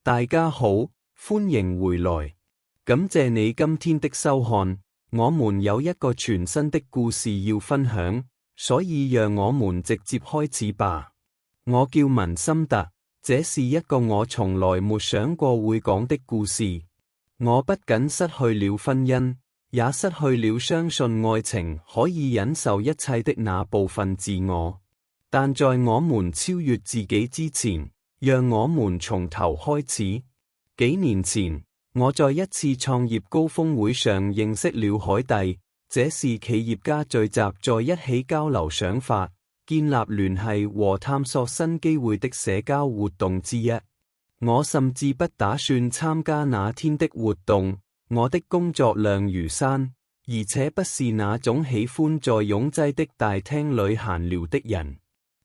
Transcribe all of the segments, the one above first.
大家好，歡迎回來。感謝你今天的收看。我們有一個全新的故事要分享，所以讓我們直接開始吧。我叫文森特，這是一個我從來沒想過會講的故事。我不僅失去了婚姻，也失去了相信愛情可以忍受一切的那部分自我。但在我們超越自己之前，讓我們從頭開始。幾年前，我在一次創業高峰會上認識了海蒂，這是企業家聚集在一起交流想法、建立聯繫和探索新機會的社交活動之一。我甚至不打算參加那天的活動，我的工作量如山，而且不是那種喜歡在擁擠的大廳裏閒聊的人。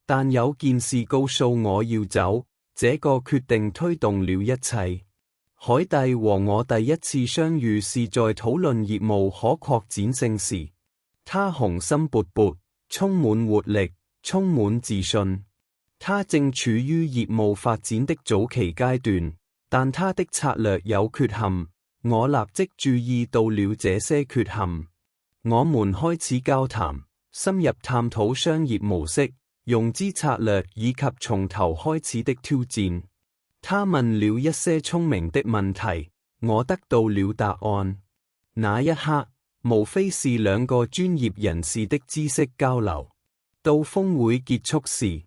但有件事告訴我要走。這個決定推動了一切。海蒂和我第一次相遇是在討論業務可擴展性時，她雄心勃勃，充滿活力，充滿自信。她正處於業務發展的早期階段，但她的策略有缺陷。我立即注意到了這些缺陷。我們開始交談，深入探討商業模式、融資策略以及從頭開始的挑戰。他問了一些聰明的問題，我得到了答案。那一刻，無非是兩個專業人士的知識交流。到峰會結束時，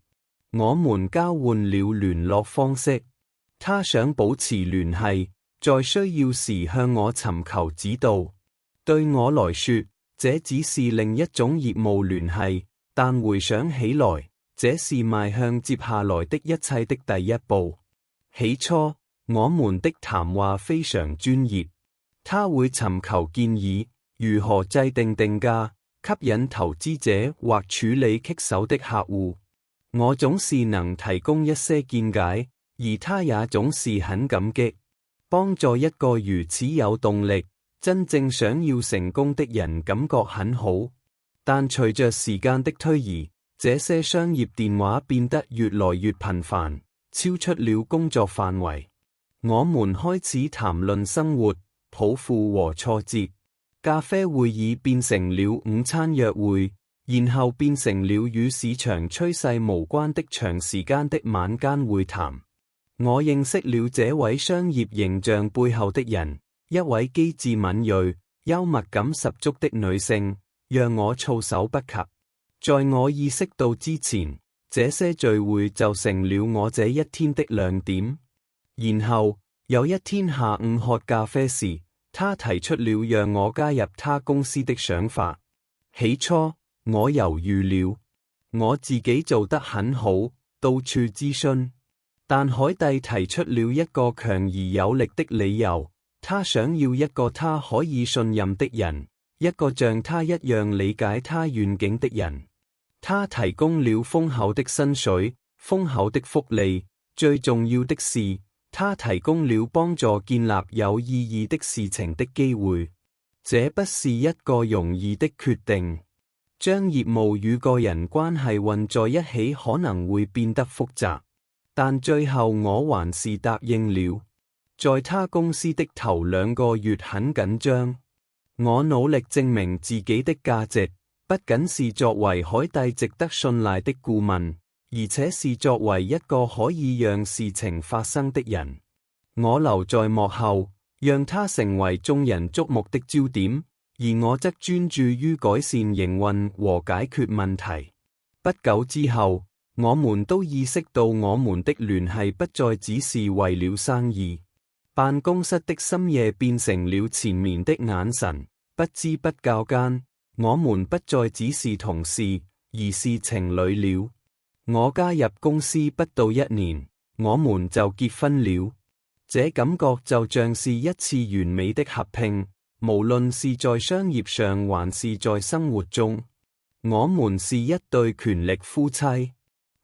我們交換了聯絡方式。他想保持聯繫，在需要時向我尋求指導。對我來說，這只是另一種業務聯繫，但回想起來，這是邁向接下來的一切的第一步。起初，我們的談話非常專業。他會尋求建議，如何制定定價，吸引投資者或處理棘手的客戶。我總是能提供一些見解，而他也總是很感激。幫助一個如此有動力、真正想要成功的人，感覺很好。但隨着時間的推移，這些商業電話變得越來越頻繁，超出了工作範圍。我們開始談論生活、抱負和挫折。咖啡會議變成了午餐約會，然後變成了與市場趨勢無關的長時間的晚間會談。我認識了這位商業形象背後的人，一位機智敏銳、幽默感十足的女性，讓我措手不及。在我意識到之前，這些聚會就成了我這一天的亮點。然後有一天下午喝咖啡時，他提出了讓我加入他公司的想法。起初我猶豫了，我自己做得很好，到處諮詢。但海蒂提出了一個強而有力的理由，他想要一個他可以信任的人，一個像他一樣理解他願景的人。他提供了豐厚的薪水、豐厚的福利，最重要的是，他提供了幫助建立有意義的事情的機會。這不是一個容易的決定，將業務與個人關係混在一起可能會變得複雜，但最後我還是答應了。在他公司的頭2個月很緊張，我努力證明自己的價值。不僅是作為海蒂值得信賴的顧問，而且是作為一個可以讓事情發生的人。我留在幕後，讓他成為眾人矚目的焦點，而我則專注於改善營運和解決問題。不久之後，我們都意識到我們的聯繫不再只是為了生意。辦公室的深夜變成了纏綿的眼神，不知不覺間，我們不再只是同事，而是情侶了。我加入公司不到1年，我們就結婚了。這感覺就像是一次完美的合併，無論是在商業上還是在生活中。我們是一對權力夫妻，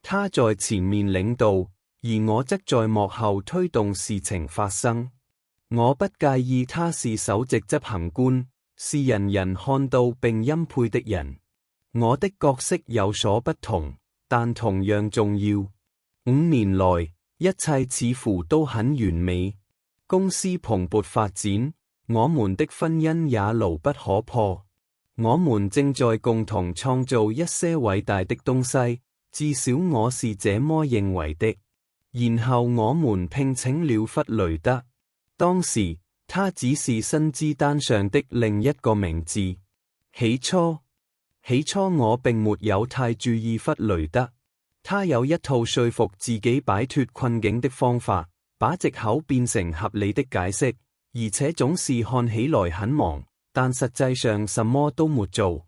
他在前面領導，而我則在幕後推動事情發生。我不介意他是首席執行官，是人人看到並欽佩的人。我的角色有所不同，但同樣重要。5年來，一切似乎都很完美，公司蓬勃發展，我們的婚姻也牢不可破。我們正在共同創造一些偉大的東西，至少我是這麼認為的。然後我們聘請了弗雷德，當時他只是薪資單上的另一個名字。起初我並沒有太注意弗雷德，他有一套說服自己擺脫困境的方法，把藉口變成合理的解釋，而且總是看起來很忙，但實際上什麼都沒做。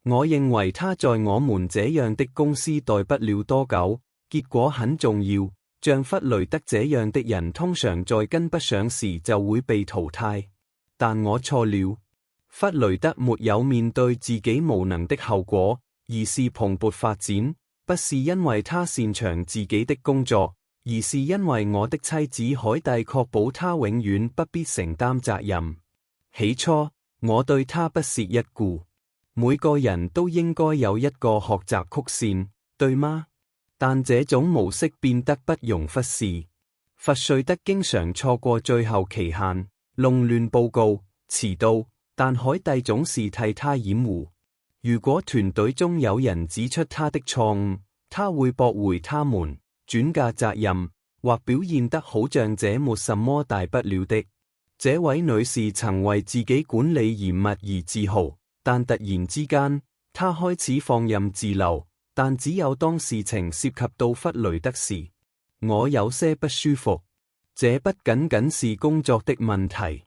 我認為他在我們這樣的公司待不了多久，結果很重要。像弗雷德這樣的人通常在跟不上時就會被淘汰，但我錯了。弗雷德沒有面對自己無能的後果，而是蓬勃發展，不是因為他擅長自己的工作，而是因為我的妻子海蒂確保他永遠不必承擔責任。起初我對他不屑一顧，每個人都應該有一個學習曲線，對嗎？但這種模式變得不容忽視。弗瑞德經常錯過最後期限，弄亂報告，遲到，但海蒂總是替他掩護。如果團隊中有人指出他的錯誤，他會駁回他們，轉嫁責任，或表現得好像這沒什麼大不了的。這位女士曾為自己管理嚴密而自豪，但突然之間，她開始放任自流。但只有當事情涉及到弗雷德時，我有些不舒服。這不僅僅是工作的問題，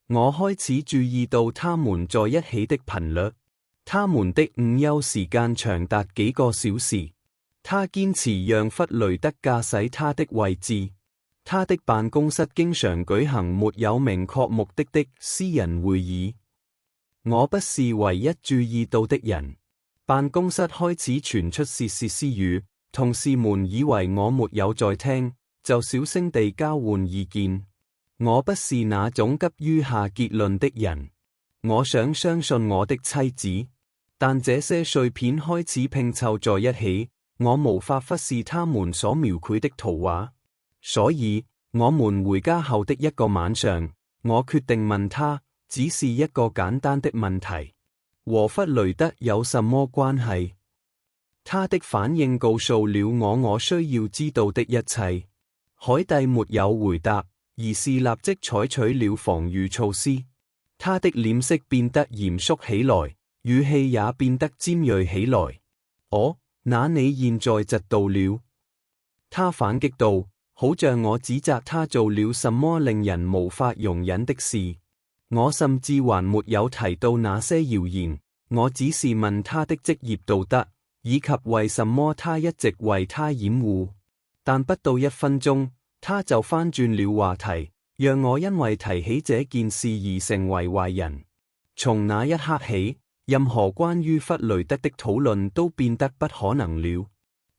我開始注意到他們在一起的頻率。他們的午休時間長達幾個小時。他堅持讓弗雷德駕駛他的位置。他的辦公室經常舉行沒有明確目的的私人會議。我不是唯一注意到的人。辦公室開始傳出竊竊私語，同事們以為我沒有在聽，就小聲地交換意見。我不是那種急於下結論的人，我想相信我的妻子，但這些碎片開始拼湊在一起，我無法忽視他們所描繪的圖畫。所以，我們回家後的一個晚上，我決定問他，只是一個簡單的問題。和弗雷德有什麼關係？他的反應告訴了我需要知道的一切。海蒂沒有回答，而是立即採取了防禦措施。他的臉色變得嚴肅起來，語氣也變得尖銳起來。哦，那你現在嫉妒了？他反擊道，好像我指責他做了什麼令人無法容忍的事。我甚至還沒有提到那些謠言，我只是問他的職業道德，以及為什麼他一直為他掩護。但不到1分鐘，他就翻轉了話題，讓我因為提起這件事而成為壞人。從那一刻起，任何關於弗雷德的討論都變得不可能了。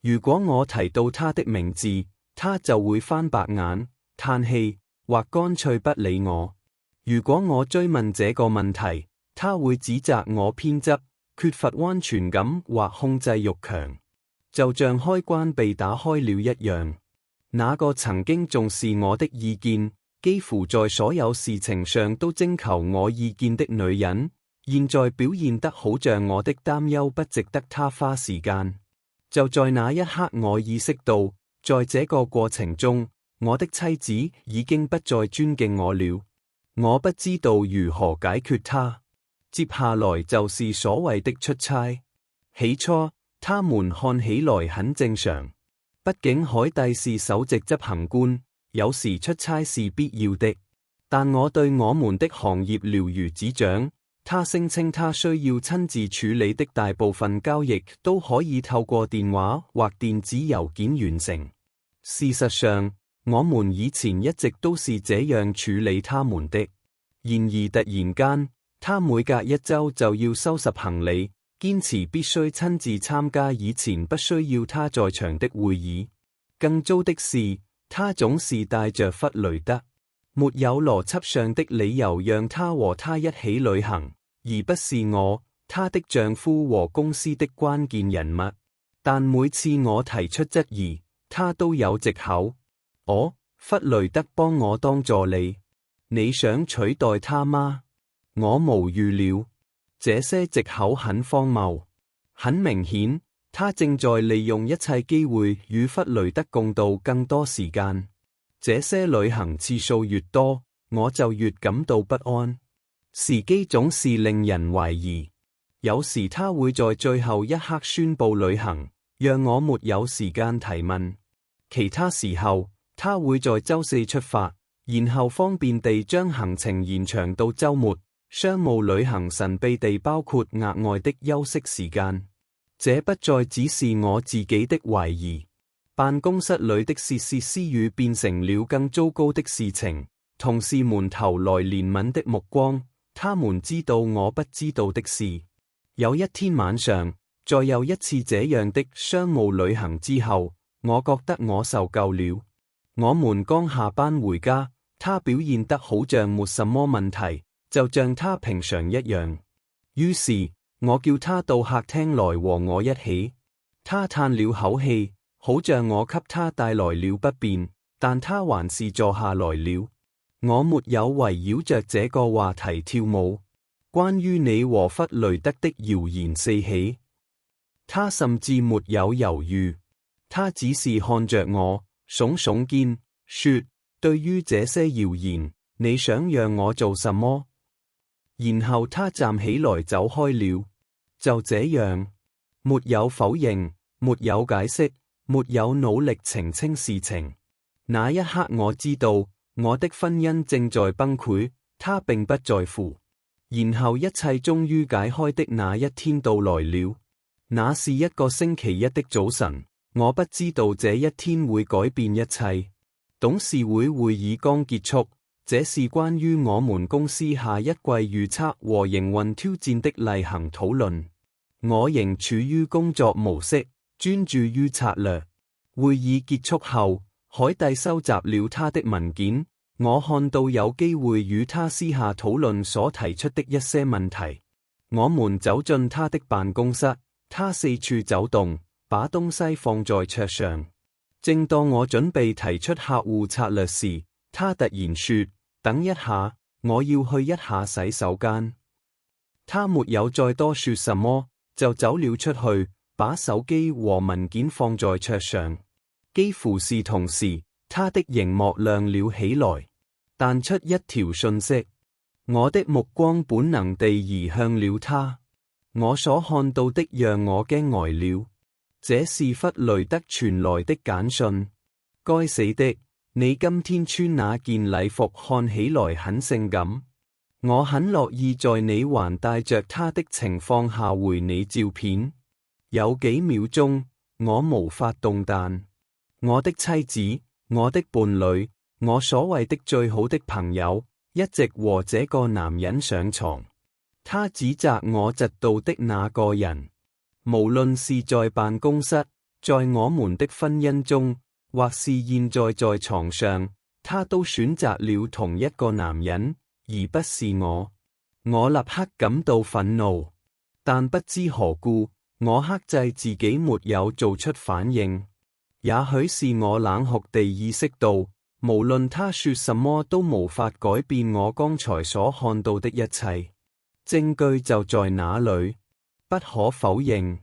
如果我提到他的名字，他就會翻白眼、嘆氣，或乾脆不理我。如果我追問這個問題，他會指責我偏執、缺乏安全感或控制欲強，就像開關被打開了一樣。那個曾經重視我的意見，幾乎在所有事情上都徵求我意見的女人，現在表現得好像我的擔憂不值得她花時間。就在那一刻，我意識到，在這個過程中，我的妻子已經不再尊敬我了。我不知道如何解決它。接下來就是所謂的出差。起初，他們看起來很正常。畢竟海蒂是首席執行官，有時出差是必要的。但我對我們的行業了如指掌。他聲稱他需要親自處理的大部分交易都可以透過電話或電子郵件完成。事實上，我們以前一直都是這樣處理他們的。然而突然間，他每隔1周就要收拾行李，堅持必須親自參加以前不需要他在場的會議。更糟的是，他總是帶着弗雷德，沒有邏輯上的理由讓他和他一起旅行，而不是我，他的丈夫和公司的關鍵人物。但每次我提出質疑，他都有藉口。哦，弗雷德幫我當助理，你想取代他嗎？我無語了。這些藉口很荒謬。很明顯，他正在利用一切機會與弗雷德共度更多時間。這些旅行次數越多，我就越感到不安。時機總是令人懷疑。有時他會在最後一刻宣布旅行，讓我沒有時間提問。其他時候，他會在週四出發，然後方便地將行程延長到週末。商務旅行神秘地包括額外的休息時間。這不再只是我自己的懷疑。辦公室裏的竊竊私語變成了更糟糕的事情。同事們投來憐憫的目光，他們知道我不知道的事。有一天晚上，在又一次這樣的商務旅行之後，我覺得我受夠了。我們剛下班回家，他表現得好像沒什麼問題，就像他平常一樣。於是，我叫他到客廳來和我一起。他嘆了口氣，好像我給他帶來了不便，但他還是坐下來了。我沒有圍繞着這個話題跳舞。關於你和弗雷德的謠言四起，他甚至沒有猶豫。他只是看着我，聳聳肩，說：對於這些謠言，你想讓我做什麼？然後他站起來走開了。就這樣，沒有否認，沒有解釋，沒有努力澄清事情。那一刻我知道我的婚姻正在崩潰，他並不在乎。然後一切終於解開的那一天到來了。那是一個星期一的早晨，我不知道這一天會改變一切。董事會會議剛結束。這是關於我們公司下一季預測和營運挑戰的例行討論。我仍處於工作模式，專注於策略。會議結束後，海蒂收集了他的文件。我看到有機會與他私下討論所提出的一些問題。我們走進他的辦公室，他四處走動，把東西放在桌上。正當我準備提出客戶策略時，他突然說：等一下，我要去一下洗手間。他沒有再多說什麼，就走了出去，把手機和文件放在桌上。幾乎是同時，他的螢幕亮了起來，彈出一條訊息。我的目光本能地移向了他。我所看到的讓我驚呆了。這是弗雷德傳來的簡訊。該死的！你今天穿那件禮服看起來很性感，我很樂意在你還帶着它的情況下回你照片。有幾秒鐘，我無法動彈。我的妻子，我的伴侶，我所謂的最好的朋友，一直和這個男人上床。他指責我嫉妒的那個人，無論是在辦公室，在我們的婚姻中，或是現在在床上，他都選擇了同一個男人，而不是我。我立刻感到憤怒，但不知何故，我克制自己沒有做出反應。也許是我冷酷地意識到，無論他說什麼都無法改變我剛才所看到的一切。證據就在那裏，不可否認。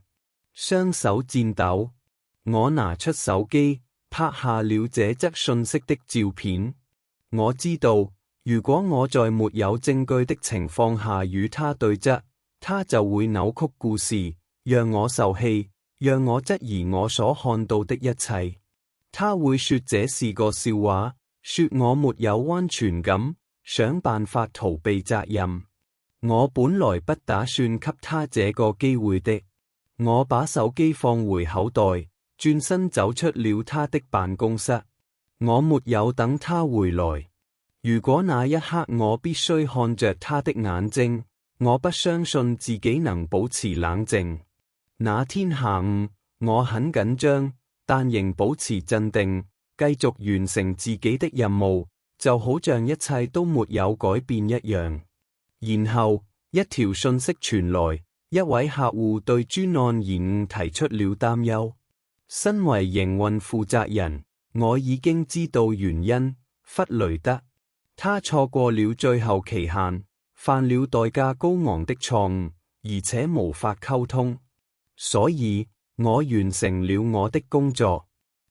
雙手顫抖，我拿出手機，拍下了這則訊息的照片。我知道，如果我在沒有證據的情況下與他對質，他就會扭曲故事，讓我受氣，讓我質疑我所看到的一切。他會說這是個笑話，說我沒有安全感，想辦法逃避責任。我本來不打算給他這個機會的。我把手機放回口袋，轉身走出了他的辦公室。我沒有等他回來。如果那一刻我必須看着他的眼睛，我不相信自己能保持冷靜。那天下午，我很緊張，但仍保持鎮定，繼續完成自己的任務，就好像一切都沒有改變一樣。然後，一條訊息傳來，一位客戶對專案延誤提出了擔憂。身為營運負責人，我已經知道原因，弗雷德。他錯過了最後期限，犯了代價高昂的錯誤，而且無法溝通。所以，我完成了我的工作。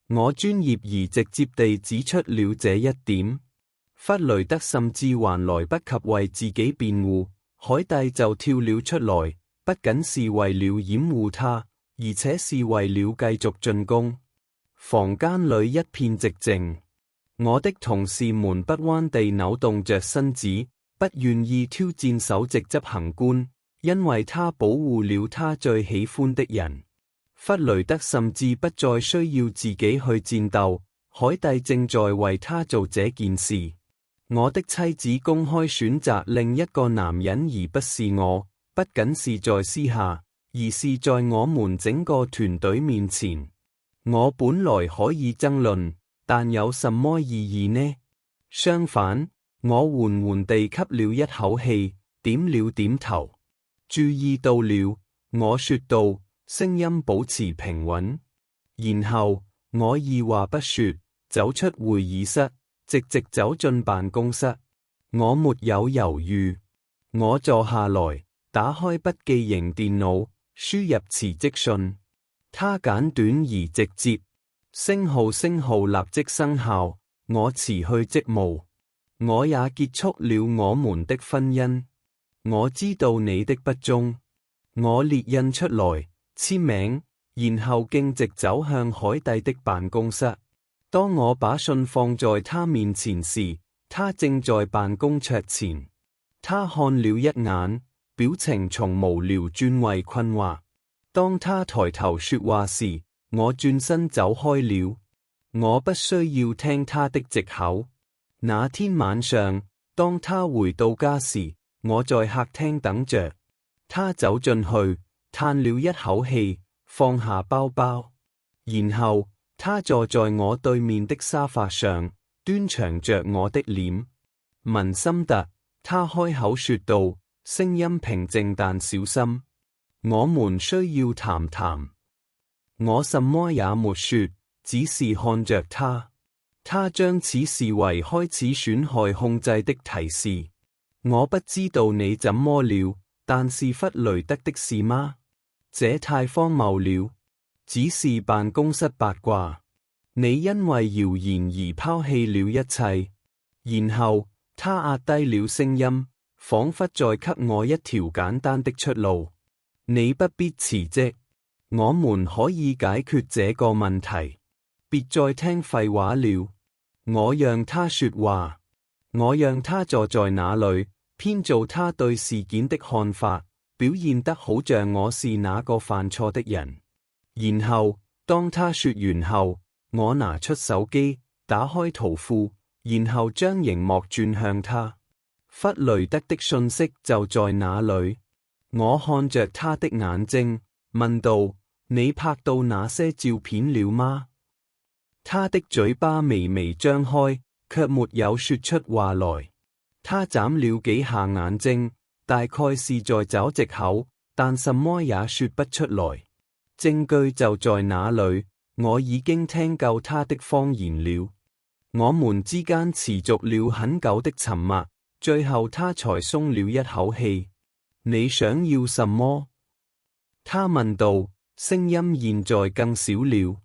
我專業而直接地指出了這一點。弗雷德甚至還來不及為自己辯護，海蒂就跳了出來，不僅是為了掩護他，而且是為了繼續進攻。房間裏一片寂靜。我的同事們不安地扭動着身子，不願意挑戰首席執行官，因為他保護了他最喜歡的人。弗雷德甚至不再需要自己去戰鬥，海蒂正在為他做這件事。我的妻子公開選擇另一個男人而不是我，不僅是在私下，而是在我們整個團隊面前。我本來可以爭論，但有什麼意義呢？相反，我緩緩地吸了一口氣，點了點頭。注意到了，我說道，聲音保持平穩。然後，我二話不說，走出會議室，直直走進辦公室。我沒有猶豫，我坐下來，打開筆記型電腦，輸入辭職信。它簡短而直接。星號立即生效，我辭去職務，我也結束了我們的婚姻。我知道你的不忠，我列印出來，簽名，然後徑直走向海蒂的辦公室。當我把信放在他面前時，他正在辦公桌前。他看了一眼，表情從無聊轉為困惑。當他抬頭說話時，我轉身走開了。我不需要聽他的藉口。那天晚上，當他回到家時，我在客廳等着。他走進去，嘆了一口氣，放下包包，然後他坐在我對面的沙發上，端詳着我的臉。文森特，他開口說道，聲音平靜但小心。我們需要談談。我什麼也沒說，只是看着他。他將此視為開始損害控制的提示。我不知道你怎麼了，但是弗雷德的事嗎？這太荒謬了。只是辦公室八卦。你因為謠言而拋棄了一切。然後他壓低了聲音，仿佛在給我一條簡單的出路。你不必辭職。我們可以解決這個問題，別再聽廢話了。我讓他說話，我讓他坐在那裏，編造他對事件的看法，表現得好像我是那個犯錯的人。然後，當他說完後，我拿出手機，打開圖庫，然後將螢幕轉向他。弗雷德的訊息就在那裏。我看着他的眼睛，問道：你拍到那些照片了嗎？他的嘴巴微微張開，卻沒有說出話來。他眨了幾下眼睛，大概是在找藉口，但什麼也說不出來。證據就在那裏，我已經聽夠他的謊言了。我們之間持續了很久的沉默，最後他才鬆了一口氣。你想要什麼？他問道，聲音現在更小了。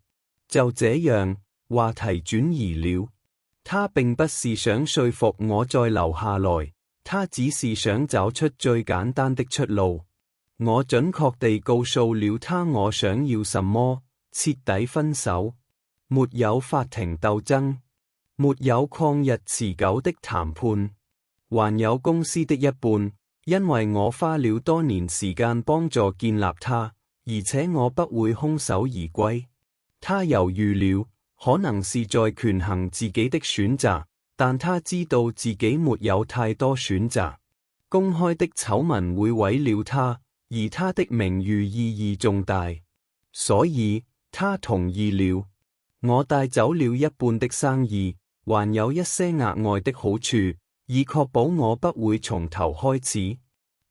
就這樣，話題轉移了。他並不是想說服我再留下來，他只是想找出最簡單的出路。我準確地告訴了他我想要什麼：徹底分手，沒有法庭鬥爭，沒有曠日持久的談判，還有公司的一半。因為我花了多年時間幫助建立它，而且我不會空手而歸。他猶豫了，可能是在權衡自己的選擇，但他知道自己沒有太多選擇。公開的醜聞會毀了他，而他的名譽意義重大，所以他同意了。我帶走了一半的生意，還有一些額外的好處，以確保我不會從頭開始。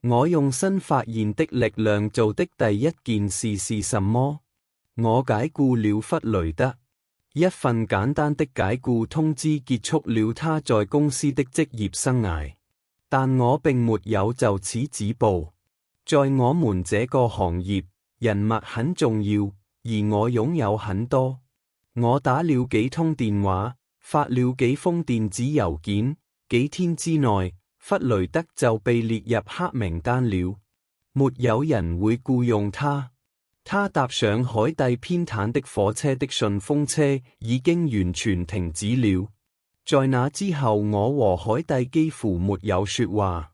我用新發現的力量做的第一件事是什麼？我解僱了弗雷德。一份簡單的解僱通知結束了他在公司的職業生涯，但我並沒有就此止步。在我們這個行業，人脈很重要，而我擁有很多。我打了幾通電話，發了幾封電子郵件，幾天之內，弗雷德就被列入黑名單了。沒有人會僱用他。他搭上海蒂偏袒的火車的順風車已經完全停止了。在那之後，我和海蒂幾乎沒有說話。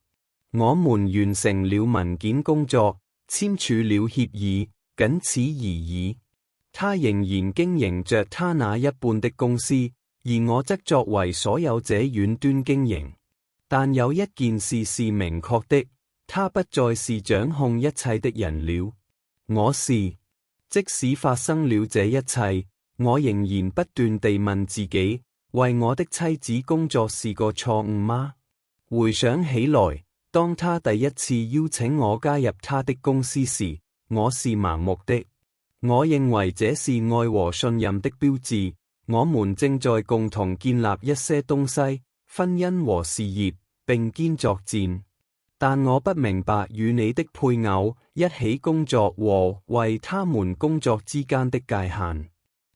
我們完成了文件工作，簽署了協議，僅此而已。他仍然經營着他那一半的公司，而我則作為所有者遠端經營。但有一件事是明確的，他不再是掌控一切的人了。我是。即使發生了這一切，我仍然不斷地問自己，為我的妻子工作是個錯誤嗎？回想起來，當他第一次邀請我加入他的公司時，我是盲目的。我認為這是愛和信任的標誌，我們正在共同建立一些東西，婚姻和事業，並肩作戰。但我不明白與你的配偶一起工作和為他們工作之間的界限。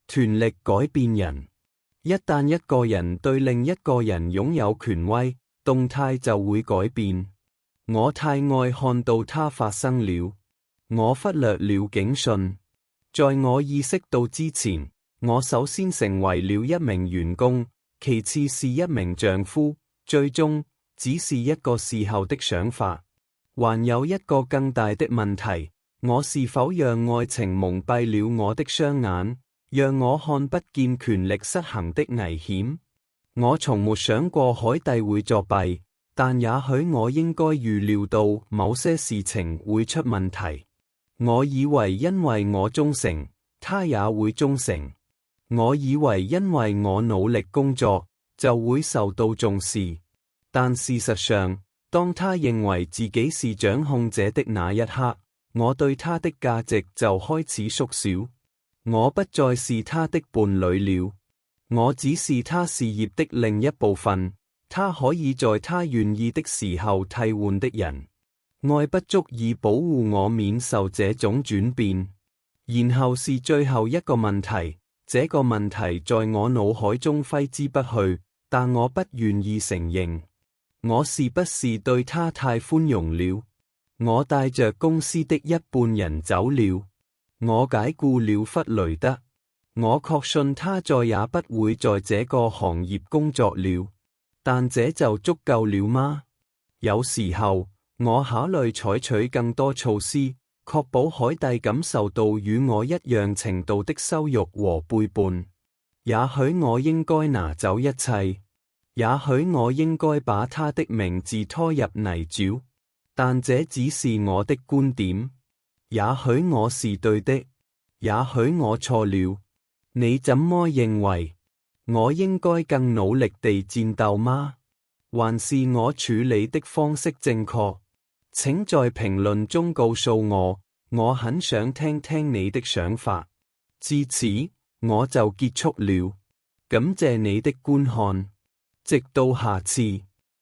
權力改變人，一旦一個人對另一個人擁有權威，動態就會改變。我太愛看到它發生了，我忽略了警訊。在我意識到之前，我首先成為了一名員工，其次是一名丈夫，最終只是一個事後的想法。還有一個更大的問題，我是否讓愛情蒙蔽了我的雙眼，讓我看不見權力失衡的危險？我從沒想過海蒂會作弊，但也許我應該預料到某些事情會出問題。我以為因為我忠誠，他也會忠誠。我以為因為我努力工作，就會受到重視。但事實上，當他認為自己是掌控者的那一刻，我對他的價值就開始縮小。我不再是他的伴侶了，我只是他事業的另一部分，他可以在他願意的時候替換的人。愛不足以保護我免受這種轉變。然後是最後一個問題，這個問題在我腦海中揮之不去，但我不願意承認。我是不是對他太寬容了？我帶着公司的一半人走了，我解僱了弗雷德，我確信他再也不會在這個行業工作了。但這就足夠了嗎？有時候，我考慮採取更多措施，確保海蒂感受到與我一樣程度的羞辱和背叛。也許我應該拿走一切。也許我應該把他的名字拖入泥沼，但這只是我的觀點。也許我是對的，也許我錯了。你怎麼認為？我應該更努力地戰鬥嗎？還是我處理的方式正確？請在評論中告訴我，我很想聽聽你的想法。至此，我就結束了。感謝你的觀看。直到下次。